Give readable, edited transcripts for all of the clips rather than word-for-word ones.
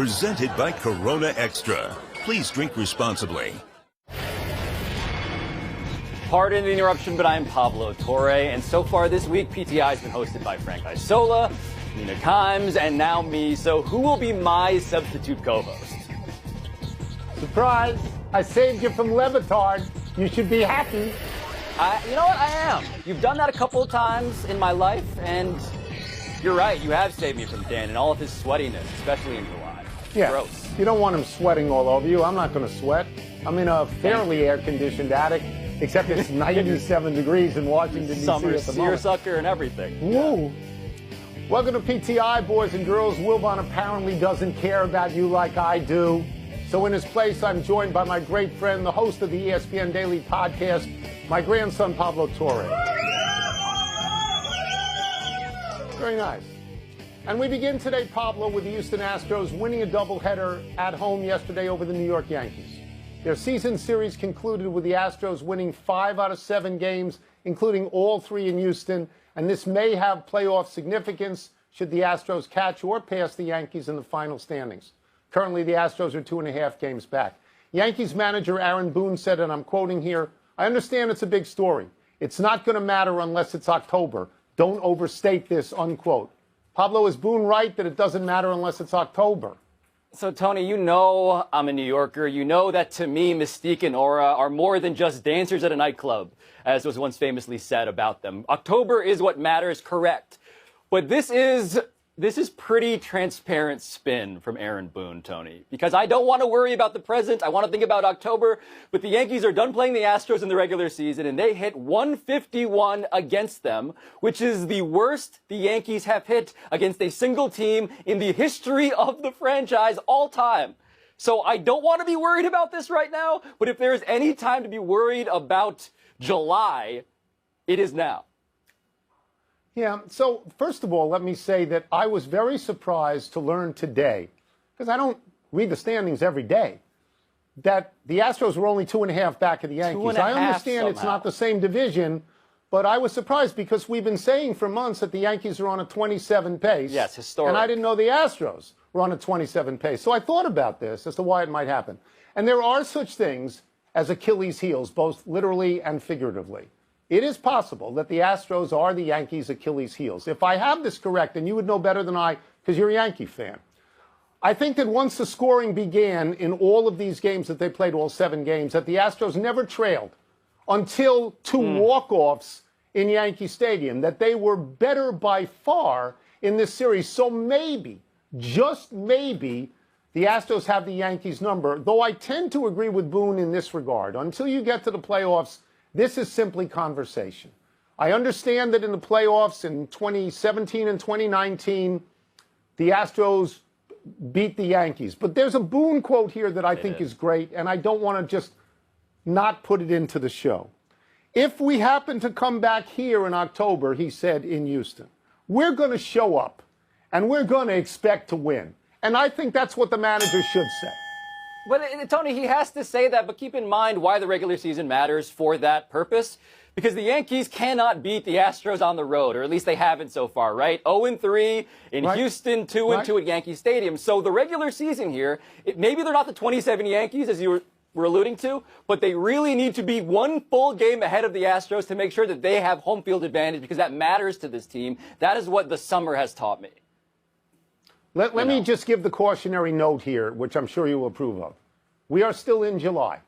presented by Corona Extra. Please drink responsibly. Pardon the interruption, but I'm Pablo Torre, and so far this week, PTI has been hosted by Frank Isola, Nina Kimes, and now me. So who will be my substitute co-host? Surprise! I saved you from Levitard. You should be happy. You know what? I am. You've done that a couple of times in my life, and you're right. You have saved me from Dan and all of his sweatiness, especially in July. Yeah. Gross. You don't want him sweating all over you. I'm not going to sweat. I'm in a fairly air-conditioned attic, except it's 97 degrees in Washington, D.C. Summer at the moment. seersucker and everything. Woo! Welcome to PTI, boys and girls. Wilbon apparently doesn't care about you like I do. So in his place, I'm joined by my great friend, the host of the ESPN Daily Podcast, my grandson, Pablo Torre. Very nice. And we begin today, Pablo, with the Houston Astros winning a doubleheader at home yesterday over the New York Yankees. Their season series concluded with the Astros winning 5 out of 7 games, including all 3 in Houston, and this may have playoff significance should the Astros catch or pass the Yankees in the final standings. Currently, the Astros are 2.5 games back. Yankees manager Aaron Boone said, and I'm quoting here, "I understand it's a big story. It's not going to matter unless it's October. Don't overstate this," unquote. Pablo, is Boone right that it doesn't matter unless it's October? So, Tony, you know I'm a New Yorker. You know that to me, mystique and aura are more than just dancers at a nightclub, as was once famously said about them. October is what matters, correct. But this is pretty transparent spin from Aaron Boone, Tony, because I don't want to worry about the present. I want to think about October, but the Yankees are done playing the Astros in the regular season, and they hit 151 against them, which is the worst the Yankees have hit against a single team in the history of the franchise all time. So I don't want to be worried about this right now, but if there is any time to be worried about July, it is now. Yeah, so first of all, let me say that I was very surprised to learn today, because I don't read the standings every day, that the Astros were only 2.5 back of the Yankees. I understand it's not the same division, but I was surprised because we've been saying for months that the Yankees are on a 27 pace. Yes, historic. And I didn't know the Astros were on a 27 pace. So I thought about this as to why it might happen. And there are such things as Achilles heels, both literally and figuratively. It is possible that the Astros are the Yankees' Achilles heels. If I have this correct, and you would know better than I, because you're a Yankee fan, I think that once the scoring began in all of these games that they played, all 7 games, that the Astros never trailed until 2 walk-offs in Yankee Stadium, that they were better by far in this series. So maybe, just maybe, the Astros have the Yankees' number, though I tend to agree with Boone in this regard. Until you get to the playoffs, this is simply conversation. I understand that in the playoffs in 2017 and 2019, the Astros beat the Yankees. But there's a Boone quote here that I think is great, and I don't want to just not put it into the show. If we happen to come back here in October, he said in Houston, we're going to show up, and we're going to expect to win. And I think that's what the manager should say. But, Tony, he has to say that, but keep in mind why the regular season matters for that purpose. Because the Yankees cannot beat the Astros on the road, or at least they haven't so far, right? 0-3 in Houston, 2-2 at Yankee Stadium. So the regular season here, maybe they're not the 27 Yankees, as you were alluding to, but they really need to be 1 full game ahead of the Astros to make sure that they have home field advantage, because that matters to this team. That is what the summer has taught me. Let me just give the cautionary note here, which I'm sure you will approve of. We are still in July.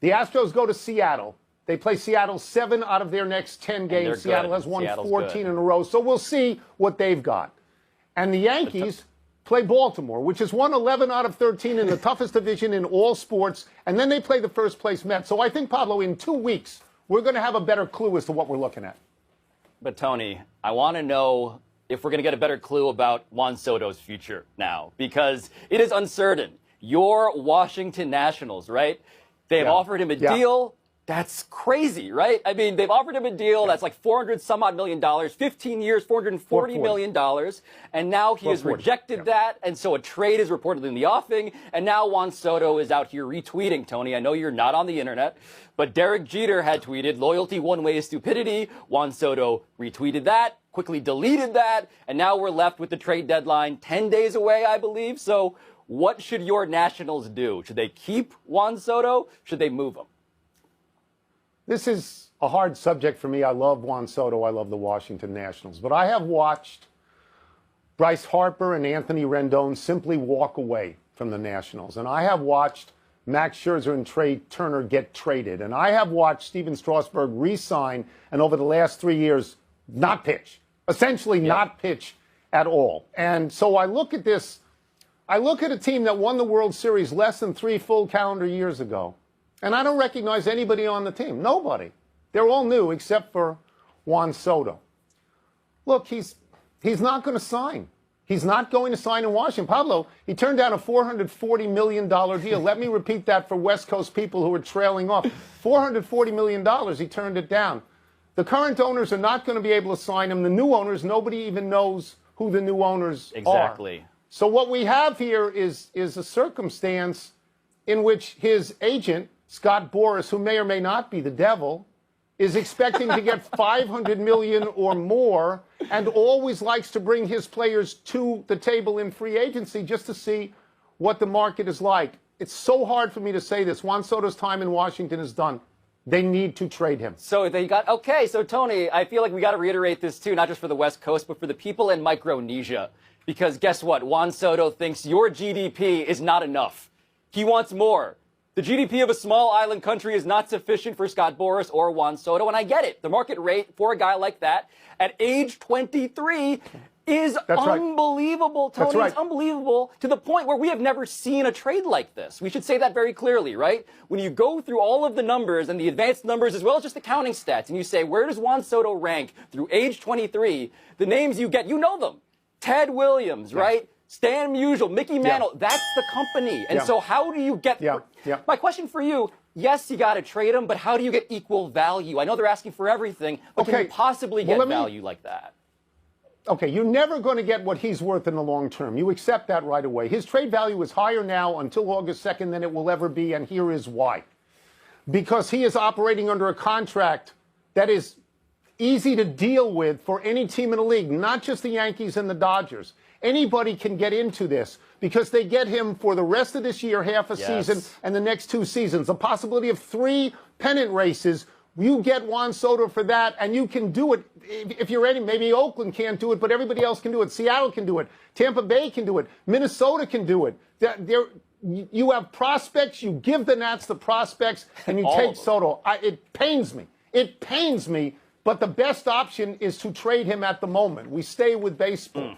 The Astros go to Seattle. They play Seattle 7 out of their next 10 games. Seattle has won 14 in a row, so we'll see what they've got. And the Yankees play Baltimore, which has won 11 out of 13 in the toughest division in all sports, and then they play the first-place Mets. So I think, Pablo, in 2 weeks, we're going to have a better clue as to what we're looking at. But, Tony, I want to know if we're going to get a better clue about Juan Soto's future now, because it is uncertain. Your Washington Nationals, right? They've offered him a deal. That's crazy, right? I mean, they've offered him a deal that's like $400-some-odd million, 15 years, $440 million, and now he has rejected that, and so a trade is reportedly in the offing, and now Juan Soto is out here retweeting, Tony. I know you're not on the internet, but Derek Jeter had tweeted, "Loyalty one way is stupidity." Juan Soto retweeted that, quickly deleted that, and now we're left with the trade deadline 10 days away, I believe. So what should your Nationals do? Should they keep Juan Soto? Should they move him? This is a hard subject for me. I love Juan Soto. I love the Washington Nationals. But I have watched Bryce Harper and Anthony Rendon simply walk away from the Nationals. And I have watched Max Scherzer and Trey Turner get traded. And I have watched Steven Strasburg re-sign and over the last 3 years not pitch, essentially not pitch at all. And so I look at this, I look at a team that won the World Series less than 3 full calendar years ago, and I don't recognize anybody on the team. Nobody. They're all new except for Juan Soto. Look, he's not going to sign. He's not going to sign in Washington. Pablo, he turned down a $440 million deal. Let me repeat that for West Coast people who are trailing off. $440 million, he turned it down. The current owners are not going to be able to sign him. The new owners, nobody even knows who the new owners are. Exactly. So what we have here is a circumstance in which his agent, Scott Boras, who may or may not be the devil, is expecting to get $500 million or more and always likes to bring his players to the table in free agency just to see what the market is like. It's so hard for me to say this. Juan Soto's time in Washington is done. They need to trade him. So they got, okay, so Tony, I feel like we got to reiterate this too, not just for the West Coast, but for the people in Micronesia. Because guess what? Juan Soto thinks your GDP is not enough. He wants more. The GDP of a small island country is not sufficient for Scott Boras or Juan Soto, and I get it. The market rate for a guy like that at age 23 is unbelievable, Tony. That's right. It's unbelievable to the point where we have never seen a trade like this. We should say that very clearly, right? When you go through all of the numbers and the advanced numbers as well as just the counting stats, and you say, where does Juan Soto rank through age 23? The names you get, you know them. Ted Williams, right? Stan Musial, Mickey Mantle, that's the company. And so how do you get... My question for you, yes, you got to trade him, but how do you get equal value? I know they're asking for everything, but can you possibly get value like that? Okay, you're never going to get what he's worth in the long term. You accept that right away. His trade value is higher now until August 2nd than it will ever be, and here is why. Because he is operating under a contract that is easy to deal with for any team in the league, not just the Yankees and the Dodgers. Anybody can get into this because they get him for the rest of this year, half a season, and the next 2 seasons. The possibility of 3 pennant races. You get Juan Soto for that, and you can do it. If you're ready, maybe Oakland can't do it, but everybody else can do it. Seattle can do it. Tampa Bay can do it. Minnesota can do it. You have prospects. You give the Nats the prospects, and you take Soto. It pains me. It pains me, but the best option is to trade him at the moment. We stay with baseball.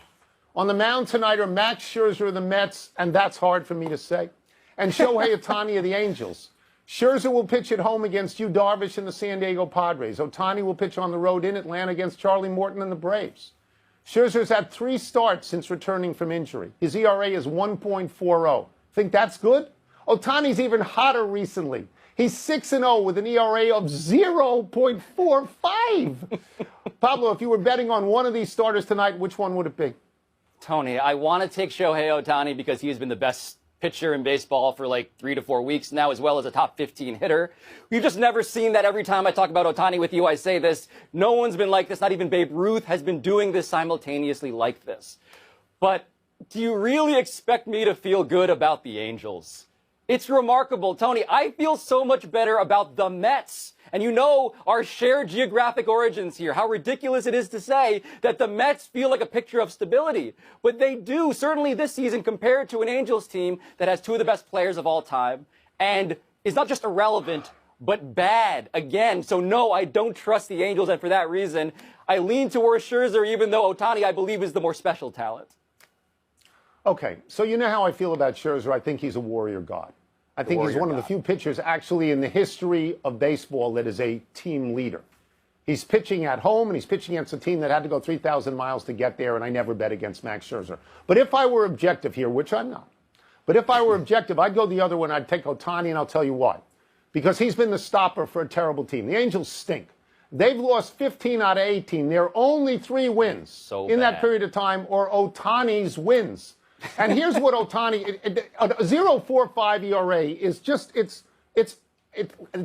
On the mound tonight are Max Scherzer of the Mets, and that's hard for me to say, and Shohei Ohtani of the Angels. Scherzer will pitch at home against Yu Darvish and the San Diego Padres. Ohtani will pitch on the road in Atlanta against Charlie Morton and the Braves. Scherzer's had 3 starts since returning from injury. His ERA is 1.40. Think that's good? Ohtani's even hotter recently. He's 6-0 with an ERA of 0.45. Pablo, if you were betting on one of these starters tonight, which one would it be? Tony, I want to take Shohei Ohtani because he has been the best pitcher in baseball for like 3 to 4 weeks now, as well as a top 15 hitter. We've just never seen that. Every time I talk about Ohtani with you, I say this. No one's been like this. Not even Babe Ruth has been doing this simultaneously like this. But do you really expect me to feel good about the Angels? It's remarkable, Tony. I feel so much better about the Mets. And you know our shared geographic origins here, how ridiculous it is to say that the Mets feel like a picture of stability. But they do, certainly this season, compared to an Angels team that has 2 of the best players of all time and is not just irrelevant, but bad again. So no, I don't trust the Angels, and for that reason, I lean towards Scherzer, even though Ohtani, I believe, is the more special talent. Okay, so you know how I feel about Scherzer. I think he's a warrior god. I think he's one of the few pitchers actually in the history of baseball that is a team leader. He's pitching at home, and he's pitching against a team that had to go 3,000 miles to get there, and I never bet against Max Scherzer. But if I were objective here, which I'm not, but if I were objective, I'd go the other one. I'd take Ohtani, and I'll tell you why. Because he's been the stopper for a terrible team. The Angels stink. They've lost 15 out of 18. There are only 3 wins in that period of time, or Ohtani's wins. And here's what Ohtani, a 0.45 ERA is just, it's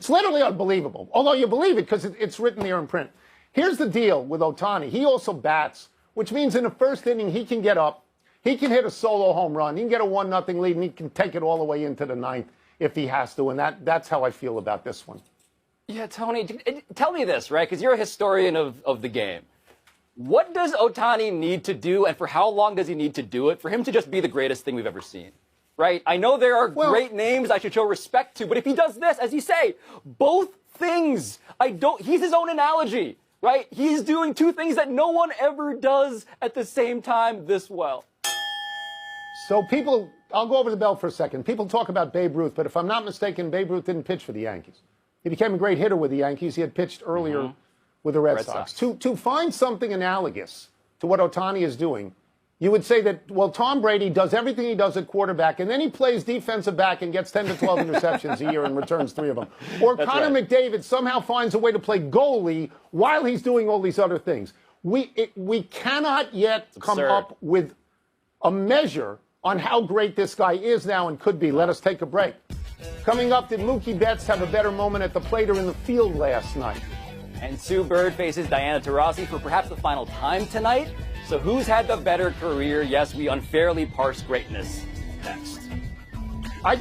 literally unbelievable. Although you believe it because it's written there in print. Here's the deal with Ohtani. He also bats, which means in the first inning he can get up, He can hit a solo home run. He can get a 1-0 lead, and he can take it all the way into the ninth if he has to. And that's how I feel about this one. Yeah, Tony, tell me this, right? Because you're a historian of the game. What does Ohtani need to do, and for how long does he need to do it for him to just be the greatest thing we've ever seen? Right? I know there are great names I should show respect to, but if he does this, as you say, both things, he's his own analogy, right? He's doing two things that no one ever does at the same time this well. So I'll go over the belt for a second. People talk about Babe Ruth, but if I'm not mistaken, Babe Ruth didn't pitch for the Yankees. He became a great hitter with the Yankees. He had pitched earlier with the Red Sox. To find something analogous to what Ohtani is doing, you would say that, well, Tom Brady does everything he does at quarterback, and then he plays defensive back and gets 10 to 12 interceptions a year and returns 3 of them. Or Connor McDavid somehow finds a way to play goalie while he's doing all these other things. We cannot yet come up with a measure on how great this guy is now and could be. Let us take a break. Coming up, did Mookie Betts have a better moment at the plate or in the field last night? And Sue Bird faces Diana Taurasi for perhaps the final time tonight. So who's had the better career? Yes, we unfairly parse greatness. Next. I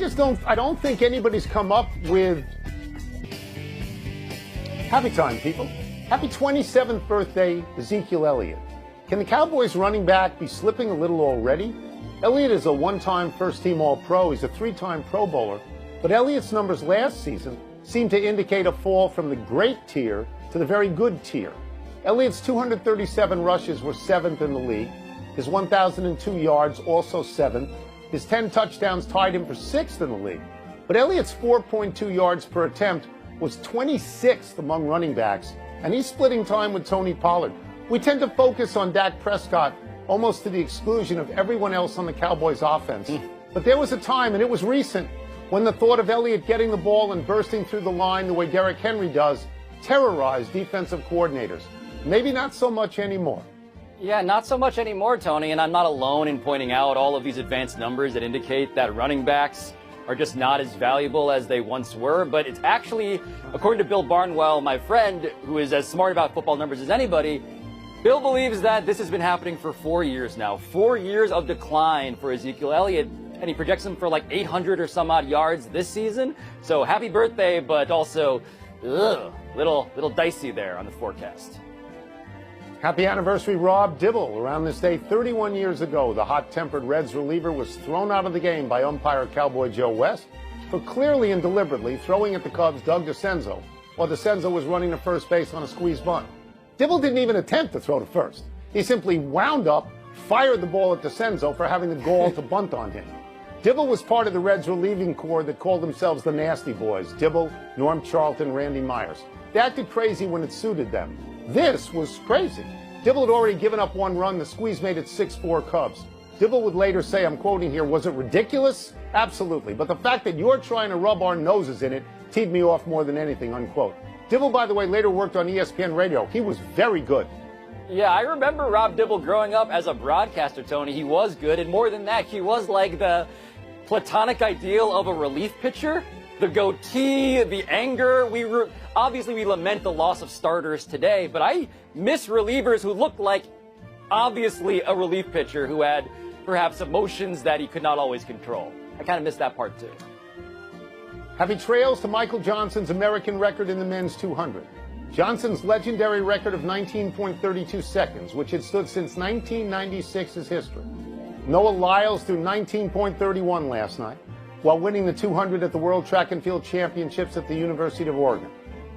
don't think anybody's come up with... Happy time, people. Happy 27th birthday, Ezekiel Elliott. Can the Cowboys running back be slipping a little already? Elliott is a one-time first-team All-Pro. He's a 3-time Pro Bowler. But Elliott's numbers last season seem to indicate a fall from the great tier to the very good tier. Elliott's 237 rushes were 7th in the league. His 1,002 yards, also 7th. His 10 touchdowns tied him for 6th in the league. But Elliott's 4.2 yards per attempt was 26th among running backs, and he's splitting time with Tony Pollard. We tend to focus on Dak Prescott almost to the exclusion of everyone else on the Cowboys offense. But there was a time, and it was recent, when the thought of Elliott getting the ball and bursting through the line the way Derrick Henry does terrorized defensive coordinators. Maybe not so much anymore. Yeah, not so much anymore, Tony, and I'm not alone in pointing out all of these advanced numbers that indicate that running backs are just not as valuable as they once were. But it's actually, according to Bill Barnwell, my friend, who is as smart about football numbers as anybody, Bill believes that this has been happening for 4 years now. 4 years of decline for Ezekiel Elliott, and he projects him for like 800 or some odd yards this season. So happy birthday, but also, little dicey there on the forecast. Happy anniversary, Rob Dibble. Around this day 31 years ago, the hot-tempered Reds reliever was thrown out of the game by umpire Cowboy Joe West for clearly and deliberately throwing at the Cubs' Doug DeCenzo while DeCenzo was running to first base on a squeeze bunt. Dibble didn't even attempt to throw to first. He simply wound up, fired the ball at DeCenzo for having the gall to bunt on him. Dibble was part of the Reds relieving corps that called themselves the Nasty Boys. Dibble, Norm Charlton, Randy Myers. They acted crazy when it suited them. This was crazy. Dibble had already given up 1 run. The squeeze made it 6-4 Cubs. Dibble would later say, I'm quoting here, was it ridiculous? Absolutely. But the fact that you're trying to rub our noses in it teed me off more than anything, unquote. Dibble, by the way, later worked on ESPN Radio. He was very good. Yeah, I remember Rob Dibble growing up as a broadcaster, Tony. He was good, and more than that, he was like the platonic ideal of a relief pitcher. The goatee, the anger. Obviously, we lament the loss of starters today, but I miss relievers who looked like, obviously, a relief pitcher who had perhaps emotions that he could not always control. I kind of miss that part, too. Happy trails to Michael Johnson's American record in the men's 200. Johnson's legendary record of 19.32 seconds, which had stood since 1996's history. Noah Lyles threw 19.31 last night, while winning the 200 at the World Track and Field Championships at the University of Oregon.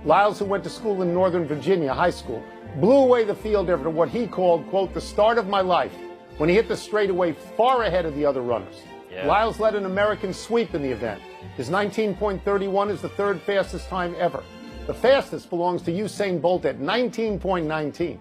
Lyles, who went to school in Northern Virginia High School, blew away the field after what he called, quote, the start of my life, when he hit the straightaway far ahead of the other runners. Yeah. Lyles led an American sweep in the event. His 19.31 is the 3rd fastest time ever. The fastest belongs to Usain Bolt at 19.19.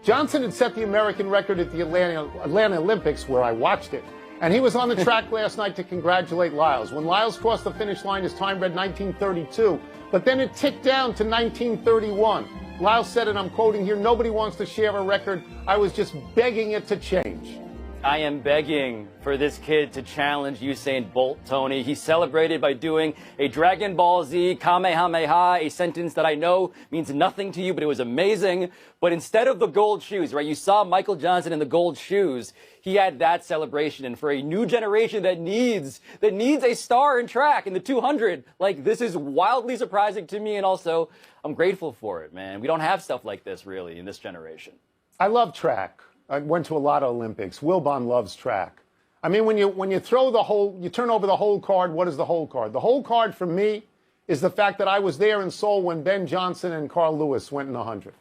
Johnson had set the American record at the Atlanta Olympics, where I watched it, and he was on the track last night to congratulate Lyles. When Lyles crossed the finish line, his time read 19:32, but then it ticked down to 19:31. Lyles said, and I'm quoting here, nobody wants to share a record. I was just begging it to change. I am begging for this kid to challenge Usain Bolt, Tony. He celebrated by doing a Dragon Ball Z Kamehameha, a sentence that I know means nothing to you, but it was amazing. But instead of the gold shoes, right, you saw Michael Johnson in the gold shoes. He had that celebration. And for a new generation that needs a star in track in the 200, like, this is wildly surprising to me. And also, I'm grateful for it, man. We don't have stuff like this, really, in this generation. I love track. I went to a lot of Olympics. Wilbon loves track. I mean, when you throw the whole, you turn over the whole card, what is the whole card? The whole card for me is the fact that I was there in Seoul when Ben Johnson and Carl Lewis went in the 100.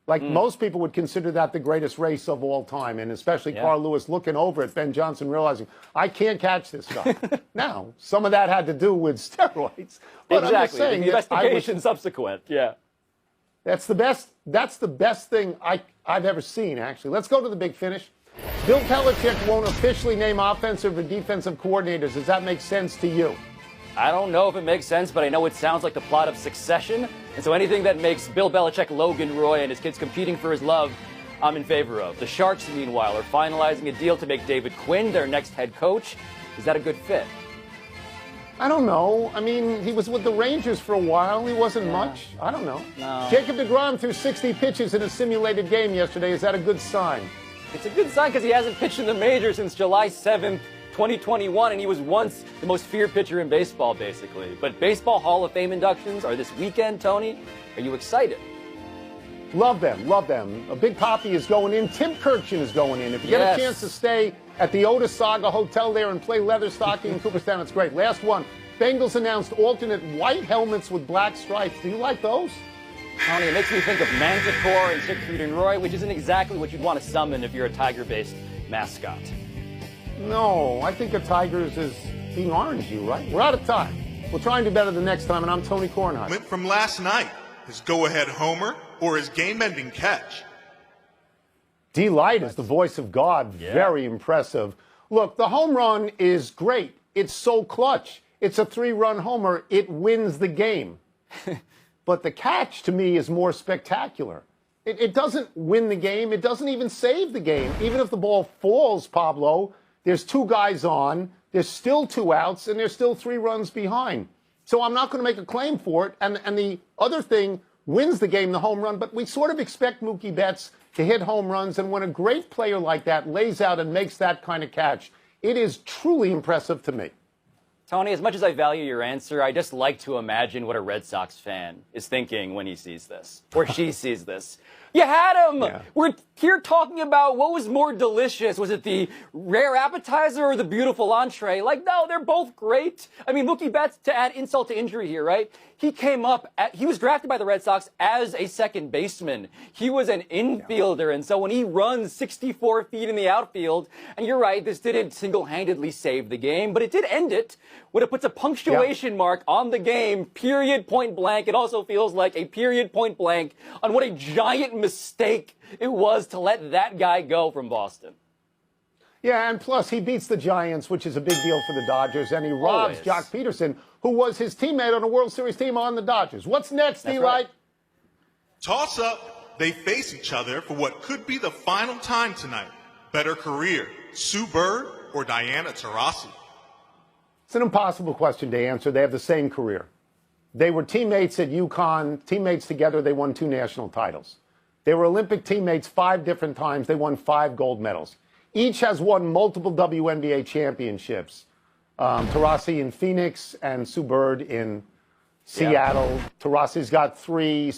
Like, most people would consider that the greatest race of all time, and especially Carl Lewis looking over at Ben Johnson, realizing, I can't catch this guy. Now, some of that had to do with steroids. But exactly. I'm just saying, the investigation subsequent, That's the best thing I've ever seen, actually. Let's go to the big finish. Bill Belichick won't officially name offensive or defensive coordinators. Does that make sense to you? I don't know if it makes sense, but I know it sounds like the plot of Succession. And so anything that makes Bill Belichick Logan Roy and his kids competing for his love, I'm in favor of. The Sharks, meanwhile, are finalizing a deal to make David Quinn their next head coach. Is that a good fit? I don't know. I mean, he was with the Rangers for a while. He wasn't much. I don't know. No. Jacob deGrom threw 60 pitches in a simulated game yesterday. Is that a good sign? It's a good sign because he hasn't pitched in the majors since July 7th, 2021, and he was once the most feared pitcher in baseball, basically. But Baseball Hall of Fame inductions are this weekend, Tony. Are you excited? Love them, love them. A Big Papi is going in. Tim Kurkjian is going in. If you get a chance to stay at the Otis Saga Hotel there and play leather stocking in Cooperstown, it's great. Last one. Bengals announced alternate white helmets with black stripes. Do you like those? Tony, it makes me think of Manticore and Siegfried and Roy, which isn't exactly what you'd want to summon if you're a tiger-based mascot. No, I think of tigers as being orangey, right? We're out of time. We'll try and do better the next time, and I'm Tony Kornheiser. From last night, his go-ahead homer or his game-ending catch. D-Light is the voice of God. Very impressive. Look, the home run is great. It's so clutch. It's a 3-run homer. It wins the game. But the catch, to me, is more spectacular. It doesn't win the game. It doesn't even save the game. Even if the ball falls, Pablo, there's 2 guys on, there's still 2 outs, and there's still 3 runs behind. So I'm not going to make a claim for it. And the other thing wins the game, the home run, but we sort of expect Mookie Betts to hit home runs. And when a great player like that lays out and makes that kind of catch, it is truly impressive to me. Tony, as much as I value your answer, I just like to imagine what a Red Sox fan is thinking when he sees this, or she sees this. You had him! Yeah. We're here talking about what was more delicious. Was it the rare appetizer or the beautiful entree? Like, no, they're both great. I mean, Mookie Betts, to add insult to injury here, right? He was drafted by the Red Sox as a second baseman. He was an infielder, and so when he runs 64 feet in the outfield, and you're right, this didn't single-handedly save the game, but it did end it when it puts a punctuation mark on the game, period, point blank. It also feels like a period, point blank on what a giant mistake it was to let that guy go from Boston. Yeah, and plus he beats the Giants, which is a big deal for the Dodgers, and he robs Jock Peterson, who was his teammate on a World Series team on the Dodgers. What's next, Eli? Right. Toss up. They face each other for what could be the final time tonight. Better career, Sue Bird or Diana Taurasi? It's an impossible question to answer. They have the same career. They were teammates at UConn, teammates together. They won 2 national titles. They were Olympic teammates 5 different times. They won 5 gold medals. Each has won multiple WNBA championships. Taurasi in Phoenix and Sue Bird in Seattle. Taurasi's got 3.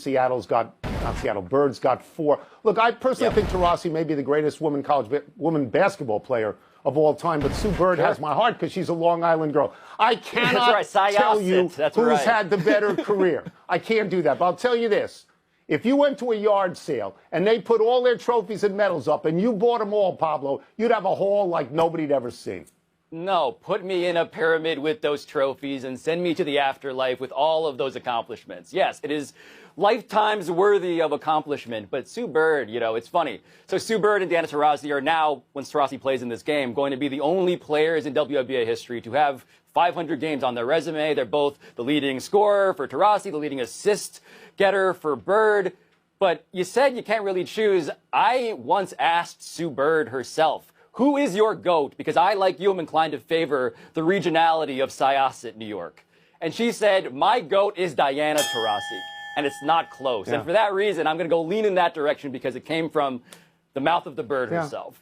Bird's got 4. Look, I personally think Taurasi may be the greatest woman basketball player of all time, but Sue Bird has my heart because she's a Long Island girl. I cannot tell you who's had the better career. I can't do that, but I'll tell you this. If you went to a yard sale and they put all their trophies and medals up and you bought them all, Pablo, you'd have a haul like nobody'd ever seen. No, put me in a pyramid with those trophies and send me to the afterlife with all of those accomplishments. Yes, it is lifetimes worthy of accomplishment. But Sue Bird, it's funny. So Sue Bird and Diana Taurasi are now, once Taurasi plays in this game, going to be the only players in WNBA history to have 500 games on their resume. They're both the leading scorer for Taurasi, the leading assist getter for Bird. But you said you can't really choose. I once asked Sue Bird herself who is your GOAT? Because I, like you, am inclined to favor the regionality of Syosset, New York. And she said, my GOAT is Diana Taurasi. And it's not close. Yeah. And for that reason, I'm going to go lean in that direction because it came from the mouth of the bird herself.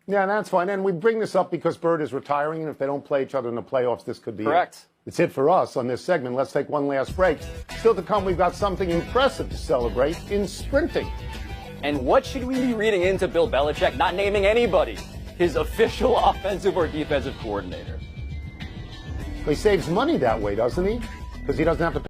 Yeah, that's fine. And we bring this up because Bird is retiring, and if they don't play each other in the playoffs, this could be correct. It's it for us on this segment. Let's take one last break. Still to come, we've got something impressive to celebrate in sprinting. And what should we be reading into Bill Belichick not naming anybody his official offensive or defensive coordinator? He saves money that way, doesn't he? Because he doesn't have to pay